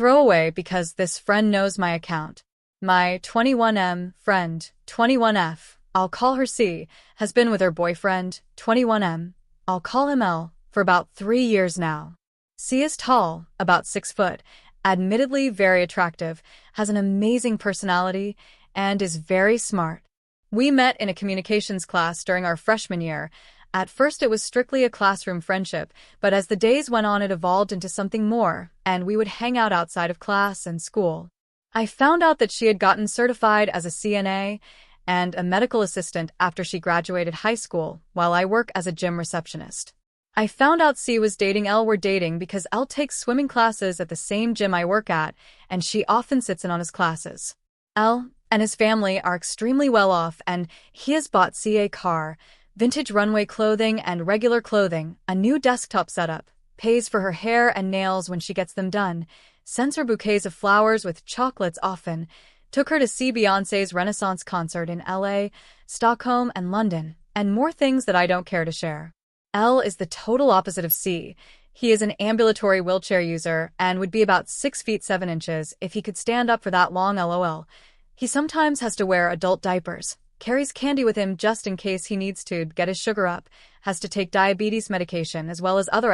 Throwaway because this friend knows my account. My 21M friend, 21F, I'll call her C, has been with her boyfriend, 21M, I'll call him L, for about 3 years now. C is tall, about 6 foot, admittedly very attractive, has an amazing personality, and is very smart. We met in a communications class during our freshman year. At first it was strictly a classroom friendship, but as the days went on it evolved into something more, and we would hang out outside of class and school. I found out that she had gotten certified as a CNA and a medical assistant after she graduated high school, while I work as a gym receptionist. I found out C was dating L were dating because L takes swimming classes at the same gym I work at, and she often sits in on his classes. L and his family are extremely well off, and he has bought C a car, vintage runway clothing and regular clothing, a new desktop setup, pays for her hair and nails when she gets them done, sends her bouquets of flowers with chocolates often, took her to see Beyoncé's Renaissance concert in LA, Stockholm, and London, and more things that I don't care to share. L is the total opposite of C. He is an ambulatory wheelchair user and would be about 6 feet 7 inches if he could stand up for that long lol. He sometimes has to wear adult diapers, carries candy with him just in case he needs to get his sugar up, has to take diabetes medication as well as other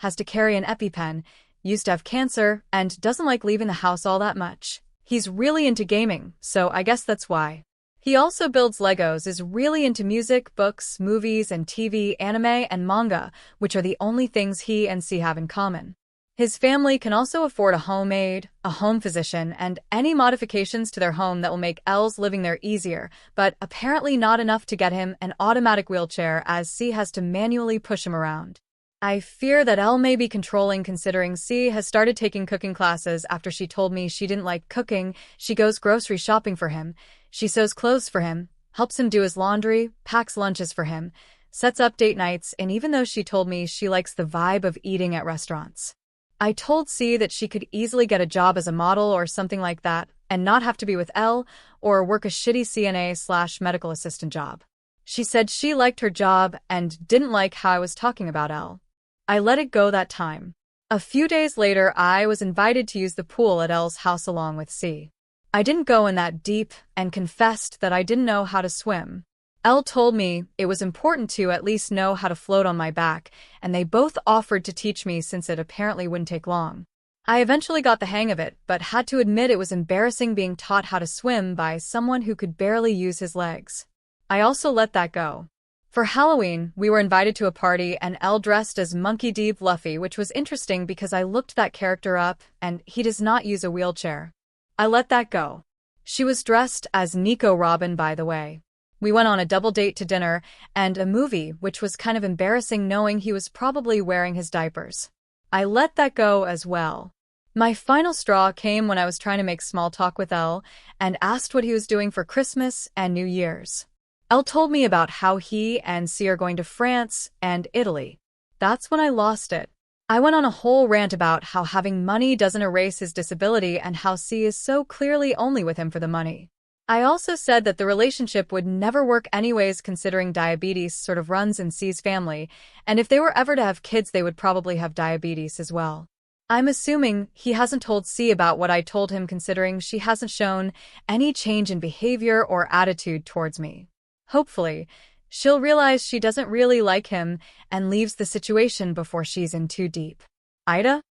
has to carry an EpiPen, used to have cancer, and doesn't like leaving the house all that much. He's really into gaming, so I guess that's why. He also builds Legos, is really into music, books, movies, and TV, anime, and manga, which are the only things he and C have in common. His family can also afford a home aide, a home physician, and any modifications to their home that will make L's living there easier, but apparently not enough to get him an automatic wheelchair as C has to manually push him around. I fear that L may be controlling considering C has started taking cooking classes after she told me she didn't like cooking. She goes grocery shopping for him, she sews clothes for him, helps him do his laundry, packs lunches for him, sets up date nights, and even though she told me she likes the vibe of eating at restaurants. I told C that she could easily get a job as a model or something like that and not have to be with L or work a shitty CNA/medical assistant job. She said she liked her job and didn't like how I was talking about L. I let it go that time. A few days later, I was invited to use the pool at L's house along with C. I didn't go in that deep and confessed that I didn't know how to swim. L told me it was important to at least know how to float on my back, and they both offered to teach me since it apparently wouldn't take long. I eventually got the hang of it, but had to admit it was embarrassing being taught how to swim by someone who could barely use his legs. I also let that go. For Halloween, we were invited to a party and L dressed as Monkey D. Fluffy, which was interesting because I looked that character up and he does not use a wheelchair. I let that go. She was dressed as Nico Robin, by the way. We went on a double date to dinner and a movie, which was kind of embarrassing knowing he was probably wearing his diapers. I let that go as well. My final straw came when I was trying to make small talk with L and asked what he was doing for Christmas and New Year's. L told me about how he and C are going to France and Italy. That's when I lost it. I went on a whole rant about how having money doesn't erase his disability and how C is so clearly only with him for the money. I also said that the relationship would never work anyways considering diabetes sort of runs in C's family, and if they were ever to have kids they would probably have diabetes as well. I'm assuming he hasn't told C about what I told him considering she hasn't shown any change in behavior or attitude towards me. Hopefully, she'll realize she doesn't really like him and leaves the situation before she's in too deep. Ida?